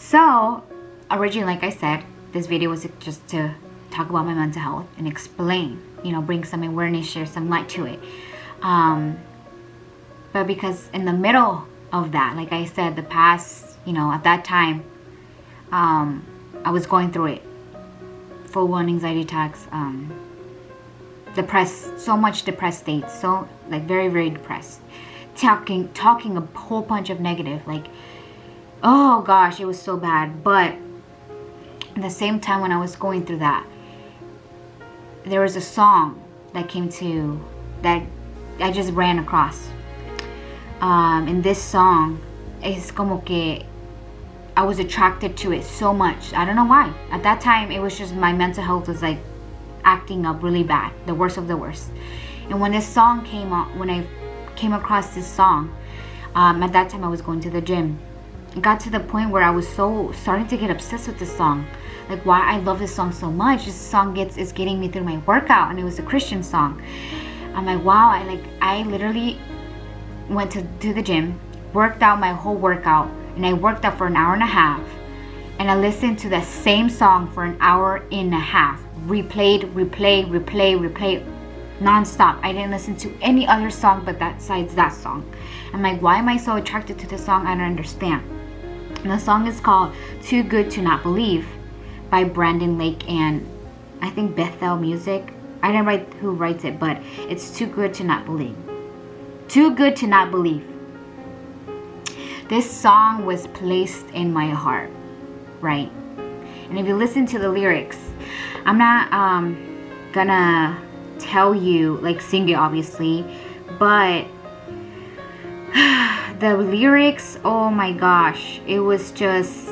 So originally, like I said, this video was just to talk about my mental health and explain, bring some awareness, share some light to it. But because in the middle of that, like I said, the past, at that time, I was going through it. Full-on anxiety attacks, depressed, so much depressed state, so like very, very depressed. Talking a whole bunch of negative, like, oh gosh, it was so bad. But at the same time, when I was going through that, there was a song that I just ran across. And this song is como que I was attracted to it so much. I don't know why. At that time, it was just my mental health was like acting up really bad, the worst of the worst. And when this song came out, when I came across this song, at that time I was going to the gym. It got to the point where I was starting to get obsessed with this song. Like, why I love this song so much. This song is getting me through my workout, and it was a Christian song. I'm like, wow, I literally went to the gym, worked out my whole workout, and I worked out for an hour and a half, and I listened to the same song for an hour and a half, replayed non-stop. I didn't listen to any other song besides that song. I'm like, why am I so attracted to this song? I don't understand. And the song is called Too Good to Not Believe by Brandon Lake and I think Bethel Music. I didn't write who writes it, but it's Too Good to Not Believe. Too Good to Not Believe. This song was placed in my heart, right? And if you listen to the lyrics, I'm not gonna tell you, like, sing it obviously, but the lyrics, oh my gosh, it was just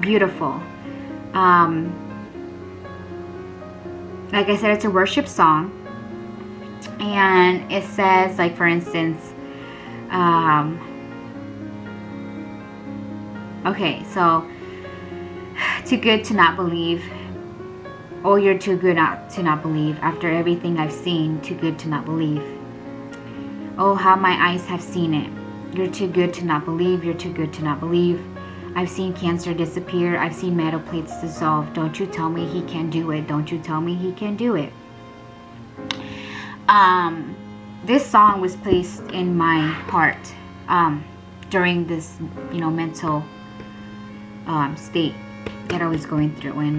beautiful. Like I said, it's a worship song, and it says, like, for instance, okay, so too good to not believe. Oh, you're too good to not believe. After everything I've seen, too good to not believe. Oh, how my eyes have seen it. You're too good to not believe. You're too good to not believe. I've seen cancer disappear. I've seen metal plates dissolve. Don't you tell me he can do it. Don't you tell me he can do it. This song was placed in my heart during this, mental state that I was going through. And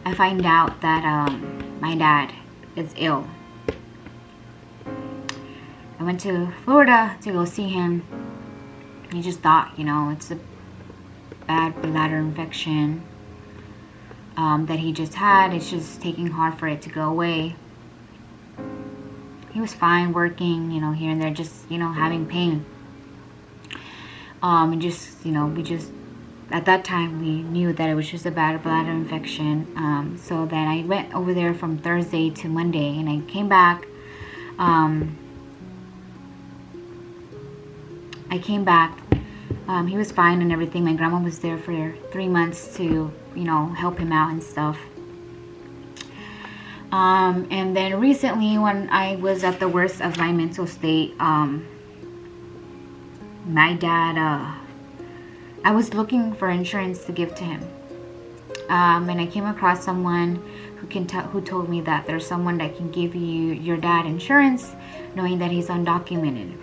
I find out that my dad is ill. I went to Florida to go see him. He just thought, it's a bad bladder infection that he just had. It's just taking hard for it to go away. He was fine working, here and there, just, having pain. And just, we just, at that time, we knew that it was just a bad bladder infection. So then I went over there from Thursday to Monday, and I came back. He was fine and everything. My grandma was there for 3 months to, help him out and stuff. And then recently, when I was at the worst of my mental state, my dad, I was looking for insurance to give to him. And I came across someone who told me that there's someone that can give your dad insurance, knowing that he's undocumented.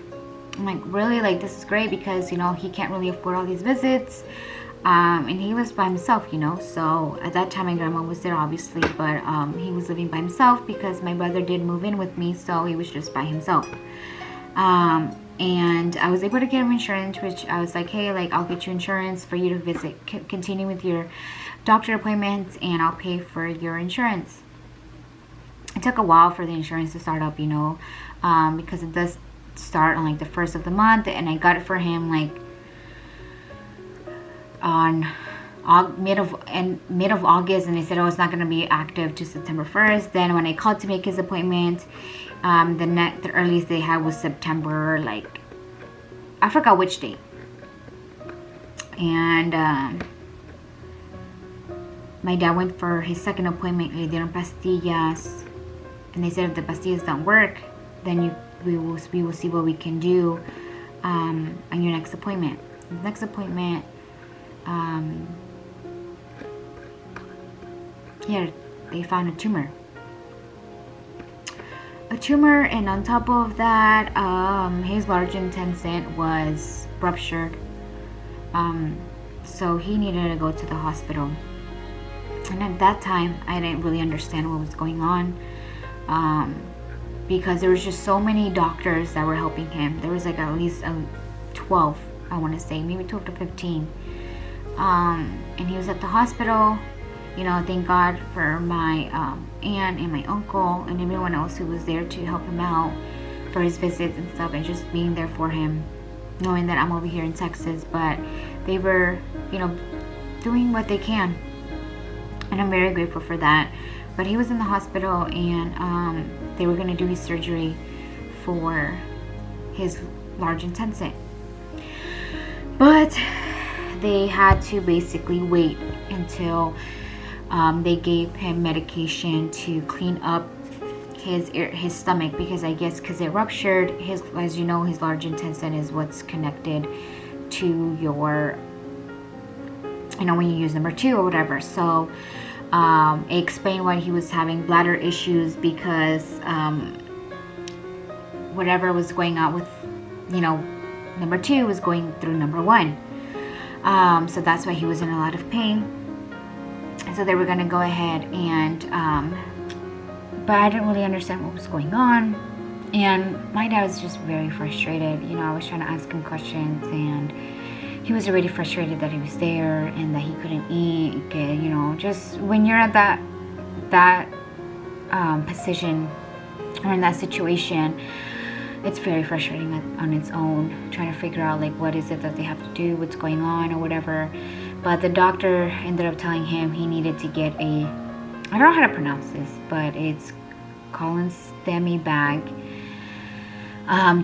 I'm like, really? Like, this is great because, he can't really afford all these visits. And he lives by himself, so at that time my grandma was there obviously, but he was living by himself because my brother did move in with me, so he was just by himself. And I was able to get him insurance, which I was like, hey, like, I'll get you insurance for you to continue with your doctor appointments, and I'll pay for your insurance. It took a while for the insurance to start up, because it does start on like the 1st of the month, and I got it for him like on mid of August, and they said, oh, it's not going to be active to September 1st. Then when I called to make his appointment, the earliest they had was September, like, I forgot which date. And my dad went for his second appointment. Le dieron pastillas, and they said if the pastillas don't work, then we will see what we can do on your next appointment. The next appointment, here they found a tumor. And on top of that, his large intestine was ruptured. So he needed to go to the hospital. And at that time, I didn't really understand what was going on, because there was just so many doctors that were helping him. There was like at least 12, I want to say, maybe 12 to 15. And he was at the hospital. You know, thank God for my aunt and my uncle and everyone else who was there to help him out for his visits and stuff, and just being there for him, knowing that I'm over here in Texas. But they were, you know, doing what they can, and I'm very grateful for that. But he was in the hospital, and they were going to do his surgery for his large intestine. But they had to basically wait until they gave him medication to clean up his stomach, because I guess because it ruptured, as you know, his large intestine is what's connected to your, you know, when you use number 2 or whatever. So it explained why he was having bladder issues, because whatever was going on with, you know, number 2 was going through number 1. So that's why he was in a lot of pain. So they were going to go ahead and, but I didn't really understand what was going on. And my dad was just very frustrated. You know, I was trying to ask him questions, and he was already frustrated that he was there and that he couldn't eat. You know, just when you're at that position or in that situation, it's very frustrating on its own, trying to figure out like what is it that they have to do, what's going on or whatever. But the doctor ended up telling him he needed to get I don't know how to pronounce this, but it's colostomy bag.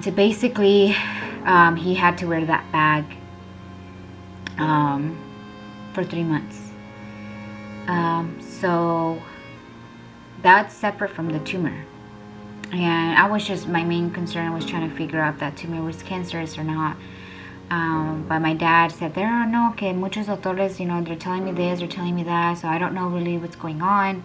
To basically, he had to wear that bag for 3 months. So that's separate from the tumor. And my main concern was trying to figure out if that tumor was cancerous or not. But my dad said, there are no, que muchos doctores, you know, they're telling me this, they're telling me that, so I don't know really what's going on.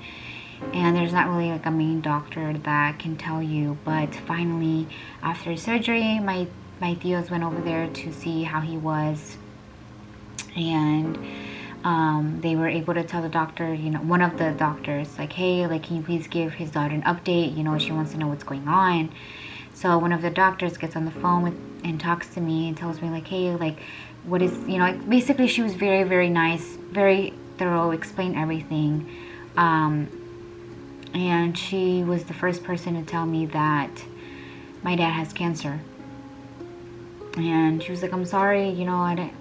And there's not really like a main doctor that can tell you. But finally, after surgery, my tios went over there to see how he was. And they were able to tell the doctor, you know, one of the doctors, like, hey, like, can you please give his daughter an update? You know, she wants to know what's going on. So one of the doctors gets on the phone and talks to me and tells me, like, hey, like, what is, you know, like, basically she was very, very nice, very thorough, explained everything. And she was the first person to tell me that my dad has cancer. And she was like, I'm sorry, you know, I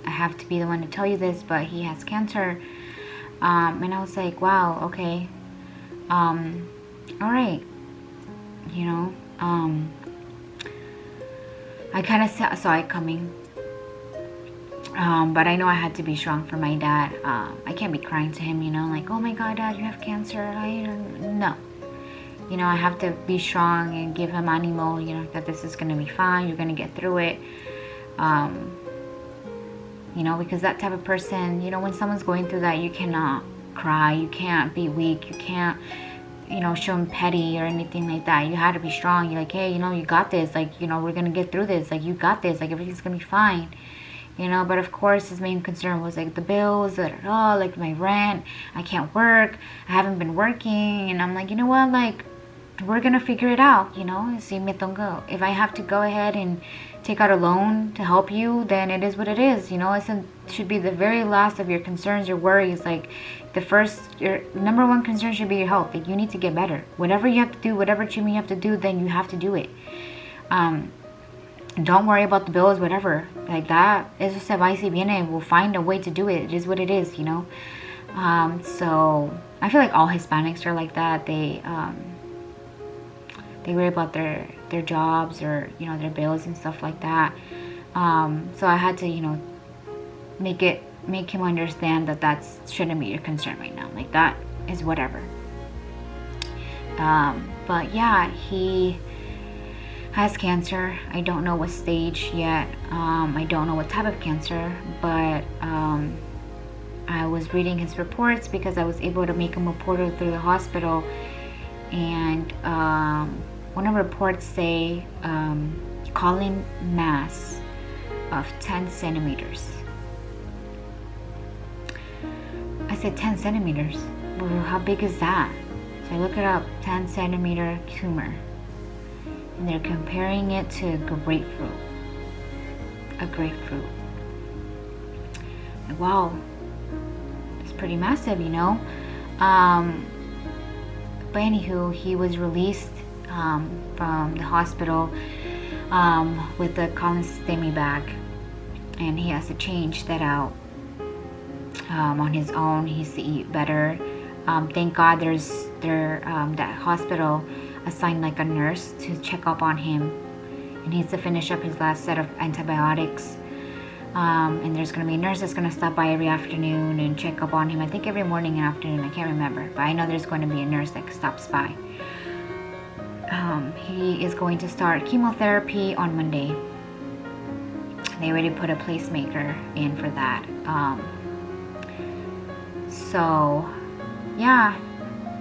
have to be the one to tell you this, but he has cancer. And I was like, wow, okay. All right. You know, I kind of saw it coming. But I know I had to be strong for my dad. I can't be crying to him, you know, like, oh my God, Dad, you have cancer. No. You know, I have to be strong and give him ánimo, you know, that this is going to be fine. You're going to get through it. You know, because that type of person, you know, when someone's going through that, you cannot cry. You can't be weak. You can't, you know, show him petty or anything like that. You had to be strong. You're like, hey, you know, you got this. Like, you know, we're going to get through this. Like, you got this. Like, everything's going to be fine. You know, but of course his main concern was like the bills, like my rent, I can't work, I haven't been working, and I'm like, you know what, like, we're gonna figure it out, you know, si me tengo, if I have to go ahead and take out a loan to help you, then it is what it is, you know, it should be the very last of your concerns, your worries, like, your number one concern should be your health, like, you need to get better, whatever you have to do, whatever treatment you have to do, then you have to do it. Don't worry about the bills, whatever. Like that, eso se va y se viene. We'll find a way to do it. It is what it is, you know. So I feel like all Hispanics are like that. They worry about their jobs or, you know, their bills and stuff like that. So I had to, you know, make it make him understand that that shouldn't be your concern right now. Like, that is whatever. But yeah, he has cancer. I don't know what stage yet. I don't know what type of cancer, but I was reading his reports because I was able to make him a reporter through the hospital, and one of the reports say colon mass of 10 centimeters. I said 10 centimeters. Well, how big is that? So I look it up, 10 centimeter tumor. And they're comparing it to a grapefruit. Like, wow, it's pretty massive, you know? But anywho, he was released from the hospital with a colostomy bag. And he has to change that out on his own. He has to eat better. Thank God that hospital assigned like a nurse to check up on him, and he needs to finish up his last set of antibiotics, and there's going to be a nurse that's going to stop by every afternoon and check up on him. I think every morning and afternoon, I can't remember, but I know there's going to be a nurse that stops by. He is going to start chemotherapy on Monday. They already put a pacemaker in for that. So yeah,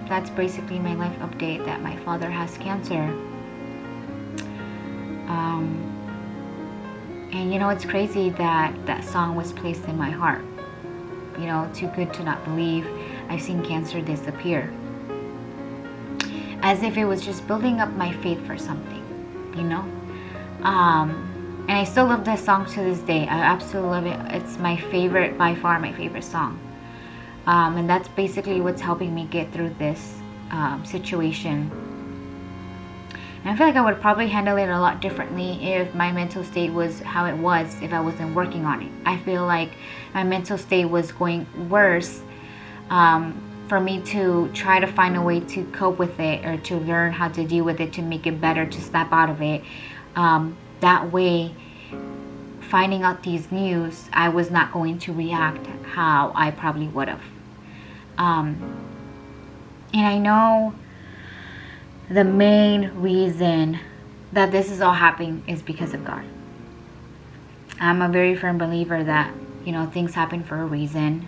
that's basically my life update, that my father has cancer. And you know, it's crazy that that song was placed in my heart. You know, Too Good to Not Believe. I've seen cancer disappear. As if it was just building up my faith for something, you know? And I still love this song to this day. I absolutely love it. It's my favorite, by far my favorite song. And that's basically what's helping me get through this situation. And I feel like I would probably handle it a lot differently if my mental state was how it was, if I wasn't working on it. I feel like my mental state was going worse for me to try to find a way to cope with it, or to learn how to deal with it, to make it better, to snap out of it. That way, finding out these news, I was not going to react how I probably would have. And I know the main reason that this is all happening is because of God. I'm a very firm believer that, you know, things happen for a reason.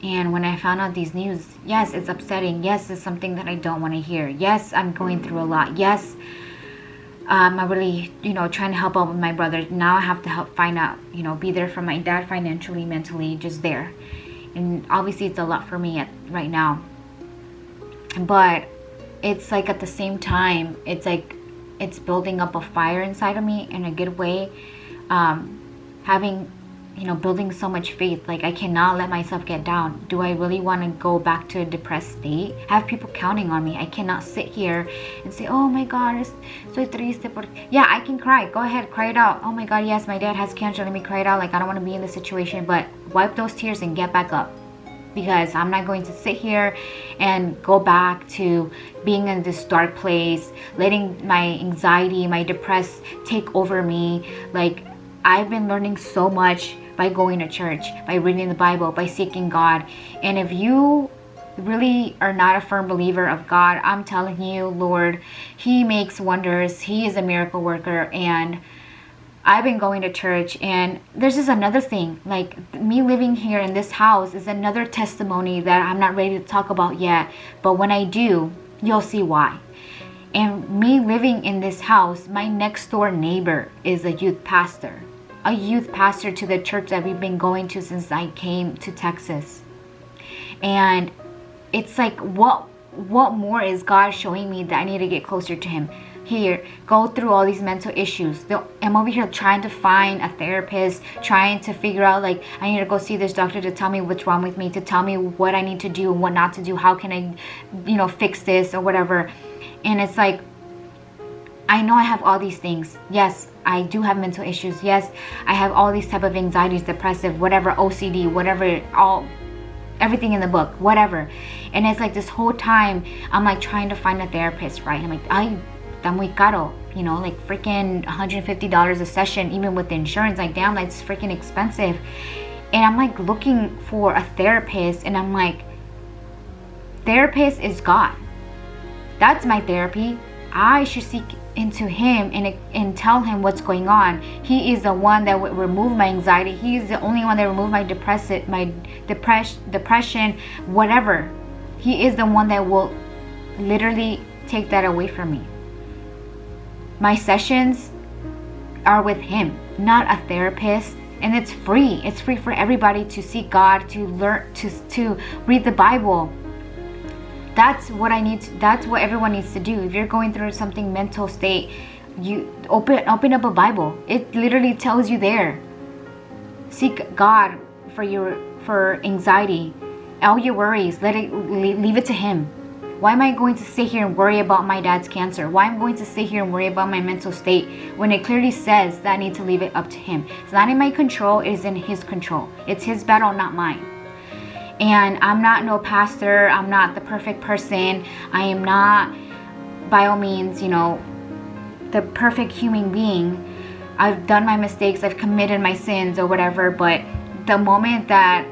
And when I found out these news, yes, it's upsetting. Yes, it's something that I don't want to hear. Yes, I'm going through a lot. Yes, I'm really, you know, trying to help out with my brother. Now I have to help find out, you know, be there for my dad financially, mentally, just there. And obviously it's a lot for me right now. But it's like at the same time, it's like it's building up a fire inside of me in a good way. Having, you know, building so much faith. Like, I cannot let myself get down. Do I really want to go back to a depressed state? I have people counting on me. I cannot sit here and say, oh my God, soy triste. Yeah, I can cry. Go ahead, cry it out. Oh my God, yes, my dad has cancer. Let me cry it out. Like, I don't want to be in this situation. But wipe those tears and get back up. Because I'm not going to sit here and go back to being in this dark place, letting my anxiety, my depressed take over me. Like, I've been learning so much by going to church, by reading the Bible, by seeking God. And if you really are not a firm believer of God, I'm telling you, Lord, He makes wonders. He is a miracle worker. And I've been going to church, and there's just another thing, like me living here in this house is another testimony that I'm not ready to talk about yet, but when I do, you'll see why. And me living in this house, my next door neighbor is a youth pastor to the church that we've been going to since I came to Texas. And it's like, what more is God showing me that I need to get closer to Him? Here, go through all these mental issues. I'm over here trying to find a therapist, trying to figure out, like, I need to go see this doctor to tell me what's wrong with me, to tell me what I need to do and what not to do. How can I, you know, fix this or whatever. And it's like, I know I have all these things. Yes, I do have mental issues. Yes, I have all these type of anxieties, depressive, whatever, OCD, whatever, everything in the book, whatever. And it's like this whole time, I'm like trying to find a therapist, right? I'm like, ay, está muy caro. you know, like freaking $150 a session, even with the insurance. Like, damn, that's freaking expensive. And I'm like looking for a therapist, and I'm like, therapist is God. That's my therapy. I should seek into him and tell him what's going on. He is the one that would remove my anxiety. He is the only one that remove my depression, whatever. He is the one that will literally take that away from me. My sessions are with him, not a therapist. And it's free. It's free for everybody to seek God, to learn, to read the Bible. That's what that's what everyone needs to do. If you're going through something mental state, you open up a Bible. It literally tells you there. Seek God for anxiety, all your worries. Leave it to him. Why am I going to sit here and worry about my dad's cancer? Why am I going to sit here and worry about my mental state when it clearly says that I need to leave it up to him? It's not in my control, it is in his control. It's his battle, not mine. And I'm not no pastor. I'm not the perfect person. I am not, by all means, you know, the perfect human being. I've done my mistakes. I've committed my sins or whatever. But the moment that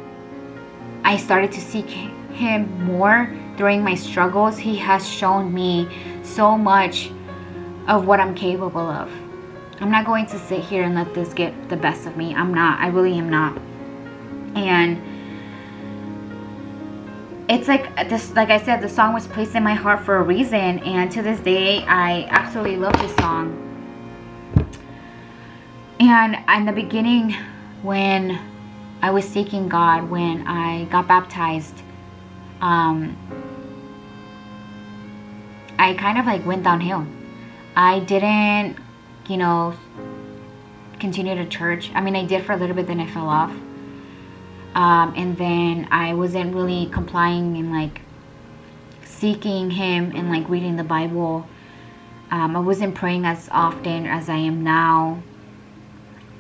I started to seek him more during my struggles, he has shown me so much of what I'm capable of. I'm not going to sit here and let this get the best of me. I'm not. I really am not. And it's like this, like I said, the song was placed in my heart for a reason, and to this day I absolutely love this song. And in the beginning, when I was seeking God, when I got baptized, I kind of like went downhill. I didn't, you know, continue to church. I mean, I did for a little bit, then I fell off. And then I wasn't really complying and like seeking him and like reading the Bible. I wasn't praying as often as I am now.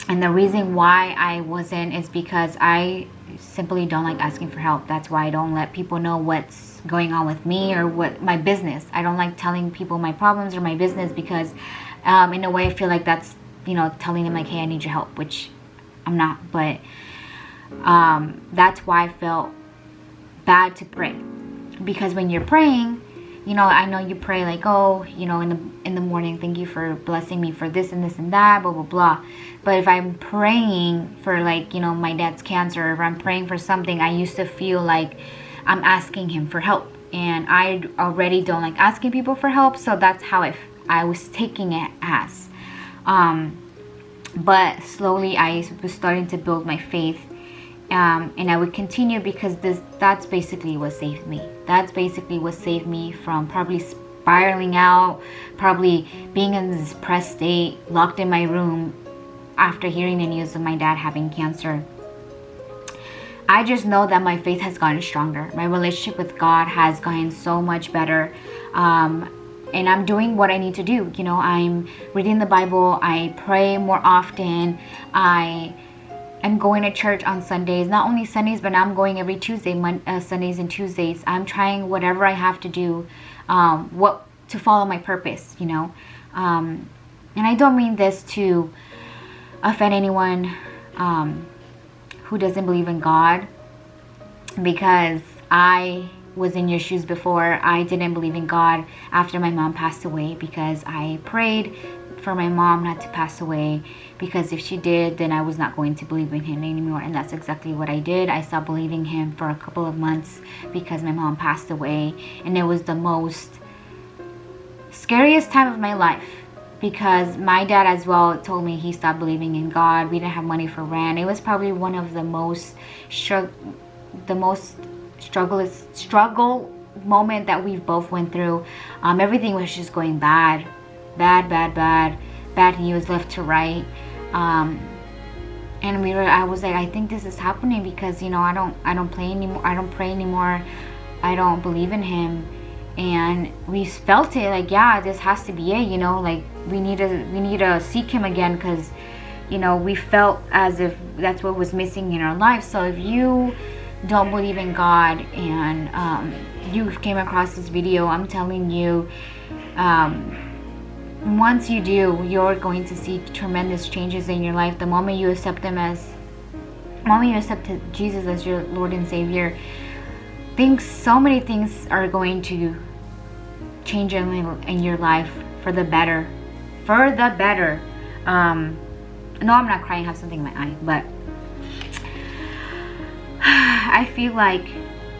And the reason why I wasn't is because I simply don't like asking for help. That's why I don't let people know what's going on with me or what my business. I don't like telling people my problems or my business because in a way I feel like that's, you know, telling them like, hey, I need your help, which I'm not. But that's why I felt bad to pray, because when you're praying, you know, I know you pray like, oh, you know, in the morning, thank you for blessing me for this and this and that, blah blah blah. But if I'm praying for, like, you know, my dad's cancer, if I'm praying for something, I used to feel like I'm asking him for help, and I already don't like asking people for help, so that's how I was taking it as. But slowly I was starting to build my faith. And I would continue because that's basically what saved me. That's basically what saved me from probably spiraling out, probably being in this depressed state, locked in my room after hearing the news of my dad having cancer. I just know that my faith has gotten stronger. My relationship with God has gotten so much better. And I'm doing what I need to do. You know, I'm reading the Bible. I pray more often. I'm going to church on Sundays, not only Sundays, but now I'm going every Tuesday, Sundays and Tuesdays. I'm trying whatever I have to do, to follow my purpose, you know. And I don't mean this to offend anyone who doesn't believe in God, because I was in your shoes before. I didn't believe in God after my mom passed away, because I prayed for my mom not to pass away, because if she did, then I was not going to believe in him anymore. And that's exactly what I did. I stopped believing him for a couple of months because my mom passed away, and it was the most scariest time of my life, because my dad as well told me he stopped believing in God. We didn't have money for rent. It was probably one of the most struggle moment that we both went through. Everything was just going bad news left to right. And I was like, I think this is happening because, you know, I don't play anymore. I don't pray anymore. I don't believe in him. And we felt it like, yeah, this has to be it, you know, like we need to seek him again, because, you know, we felt as if that's what was missing in our lives. So if you don't believe in God and you came across this video, I'm telling you, once you do, you're going to see tremendous changes in your life. The moment you accept Jesus as your Lord and Savior, so many things are going to change in your life for the better. No, I'm not crying, I have something in my eye, but I feel like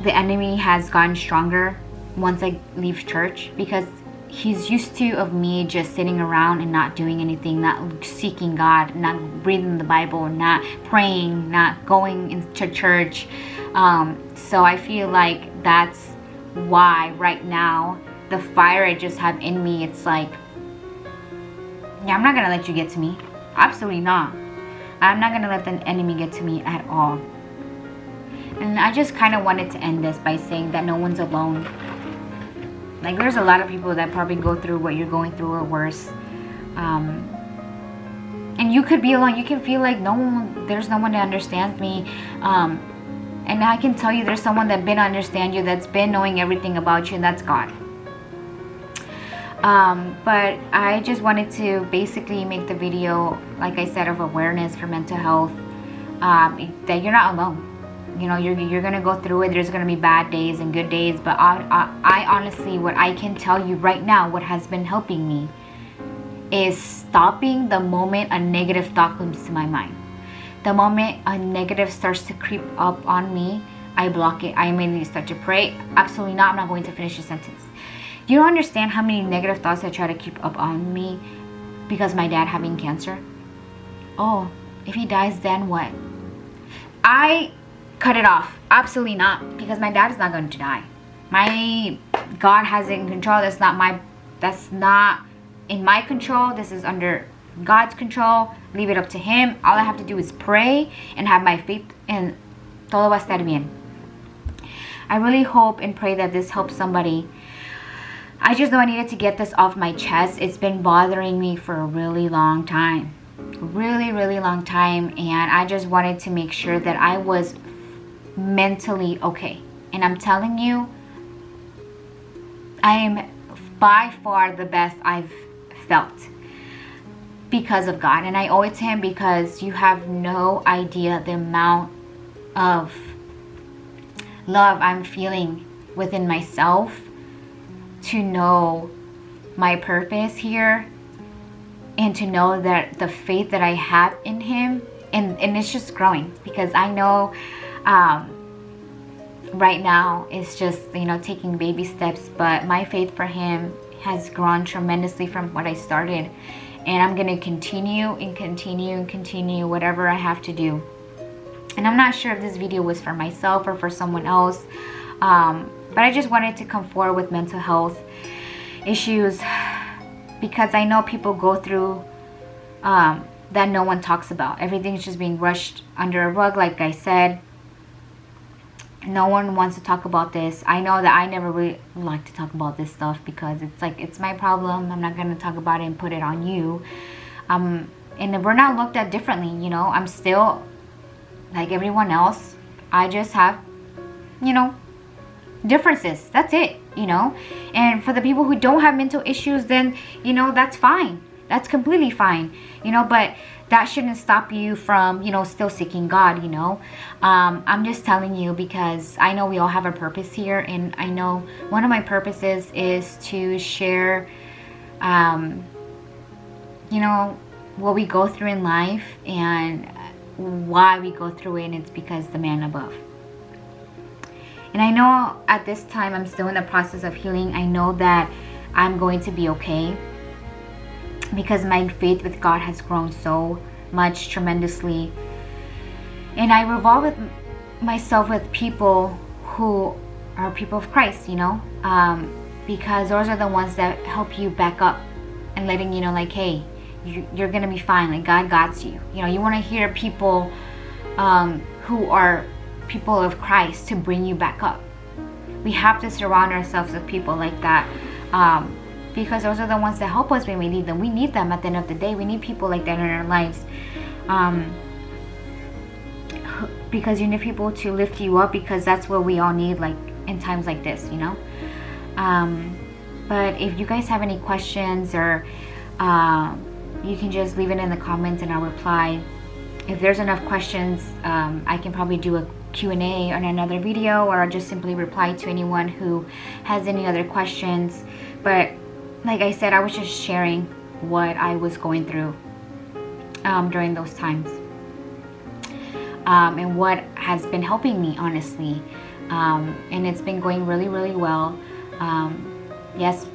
the enemy has gotten stronger once I leave church, because he's used to of me just sitting around and not doing anything, not seeking God, not reading the Bible, not praying, not going into church. So I feel like that's why right now the fire I just have in me, it's like, yeah, I'm not gonna let you get to me. Absolutely not. I'm not gonna let the enemy get to me at all. And I just kind of wanted to end this by saying that no one's alone. Like, there's a lot of people that probably go through what you're going through or worse. And you could be alone. You can feel like there's no one that understands me. And I can tell you there's someone that's been understand you, that's been knowing everything about you, and that's God. But I just wanted to basically make the video, like I said, of awareness for mental health, that you're not alone. You know, you're gonna go through it. There's gonna be bad days and good days, but I honestly, what I can tell you right now, what has been helping me is stopping the moment a negative thought comes to my mind. The moment a negative starts to creep up on me, I block it. I immediately start to pray. Absolutely not. I'm not going to finish the sentence. You don't understand how many negative thoughts I try to keep up on me because my dad having cancer. Oh, if he dies, then what? I cut it off. Absolutely not, because my dad is not going to die. My God has it in control. That's not in my control. This is under God's control. Leave it up to him. All I have to do is pray and have my faith, and todo va a estar bien. I really hope and pray that this helps somebody. I just know I needed to get this off my chest. It's been bothering me for a really long time. Really, really long time. And I just wanted to make sure that I was mentally okay. And I'm telling you, I am by far the best I've felt because of God. And I owe it to him, because you have no idea the amount of love I'm feeling within myself to know my purpose here, and to know that the faith that I have in him, and it's just growing, because I know right now it's just, taking baby steps, but my faith for him has grown tremendously from what I started, and I'm going to continue and continue and continue whatever I have to do. And I'm not sure if this video was for myself or for someone else, but I just wanted to come forward with mental health issues, because I know people go through that no one talks about. Everything's just being rushed under a rug, like I said. No one wants to talk about this. I know that I never really like to talk about this stuff, because it's like, it's my problem. I'm not going to talk about it and put it on you. And we're not looked at differently, I'm still like everyone else. I just have, differences. That's it, And for the people who don't have mental issues, then, that's fine. That's completely fine, but that shouldn't stop you from, still seeking God, I'm just telling you, because I know we all have a purpose here, and I know one of my purposes is to share, what we go through in life and why we go through it, and it's because the man above. And I know at this time I'm still in the process of healing. I know that I'm going to be okay, because my faith with God has grown so much, tremendously. And I revolve myself with people who are people of Christ, because those are the ones that help you back up and letting you know, like, hey, you're gonna be fine. Like, God got you. You want to hear people who are people of Christ to bring you back up. We have to surround ourselves with people like that, because those are the ones that help us when we need them. We need them at the end of the day. We need people like that in our lives, because you need people to lift you up, because that's what we all need, like in times like this, But if you guys have any questions, or you can just leave it in the comments and I'll reply. If there's enough questions, I can probably do a Q&A on another video, or I'll just simply reply to anyone who has any other questions. But like I said, I was just sharing what I was going through during those times, and what has been helping me, honestly. And it's been going really, really well. Yes,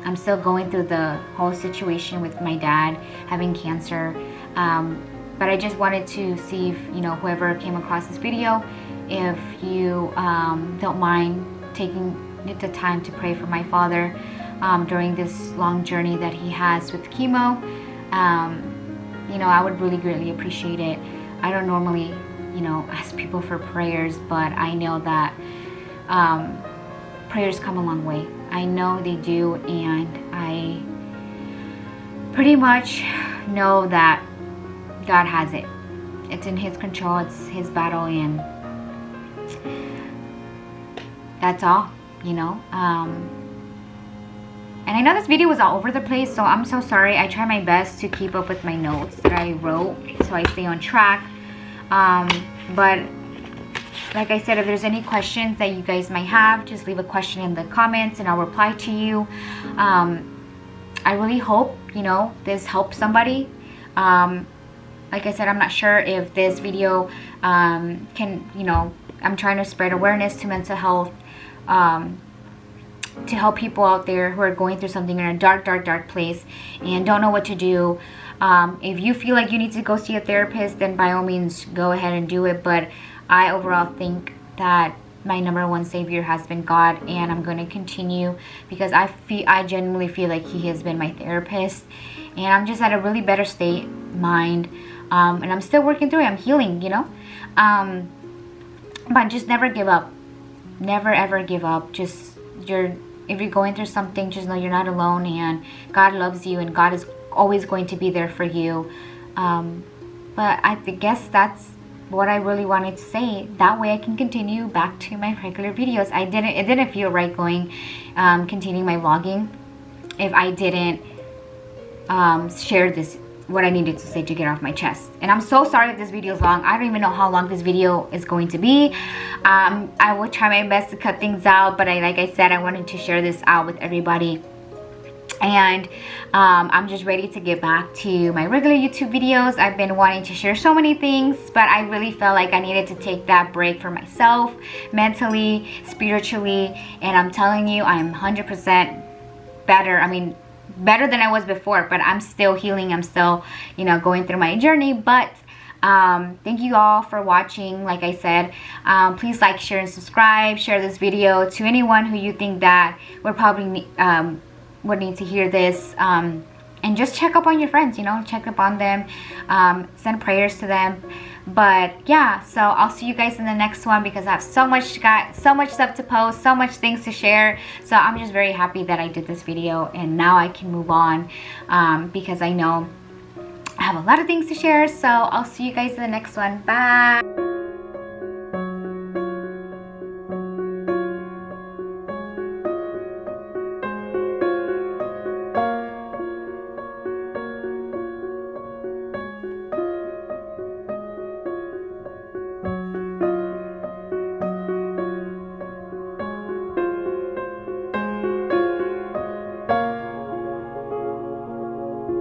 I'm still going through the whole situation with my dad having cancer, but I just wanted to see if, you know, whoever came across this video, if you don't mind taking the time to pray for my father during this long journey that he has with chemo. You know, I would really greatly appreciate it. I don't normally, you know, ask people for prayers, but I know that prayers come a long way. I know they do, and I pretty much know that God has it. It's in His control, it's His battle, and that's all, you know. And I know this video was all over the place, so I'm so sorry. I try my best to keep up with my notes that I wrote so I stay on track. But like I said, if there's any questions that you guys might have, just leave a question in the comments and I'll reply to you. I really hope, you know, this helps somebody. Like I said, I'm not sure if this video can, you know, I'm trying to spread awareness to mental health, to help people out there who are going through something in a dark, dark, dark place and don't know what to do. If you feel like you need to go see a therapist, then by all means go ahead and do it. But I overall think that my number one savior has been God, and I'm going to continue because I genuinely feel like He has been my therapist, and I'm just at a really better state of mind, and I'm still working through it. I'm healing, you know. But just never give up. Never ever give up. Just if you're going through something, just know you're not alone, and God loves you, and God is always going to be there for you. But I guess that's what I really wanted to say. That way I can continue back to my regular videos. It didn't feel right going continuing my vlogging if I didn't share this, what I needed to say to get off my chest. And I'm so sorry if this video is long. I don't even know how long this video is going to be. I will try my best to cut things out, but like I said, I wanted to share this out with everybody. And I'm just ready to get back to my regular YouTube videos. I've been wanting to share so many things, but I really felt like I needed to take that break for myself, mentally, spiritually, and I'm telling you, I'm 100% better. I mean, better than I was before, but I'm still healing. I'm still, you know, going through my journey. But thank you all for watching. Like I said, please like, share, and subscribe. Share this video to anyone who you think that would probably would need to hear this, and just check up on your friends, you know, check up on them, send prayers to them. But yeah, so I'll see you guys in the next one, because I have so much stuff to post, so much things to share. So I'm just very happy that I did this video, and now I can move on, because I know I have a lot of things to share. So I'll see you guys in the next one. Bye.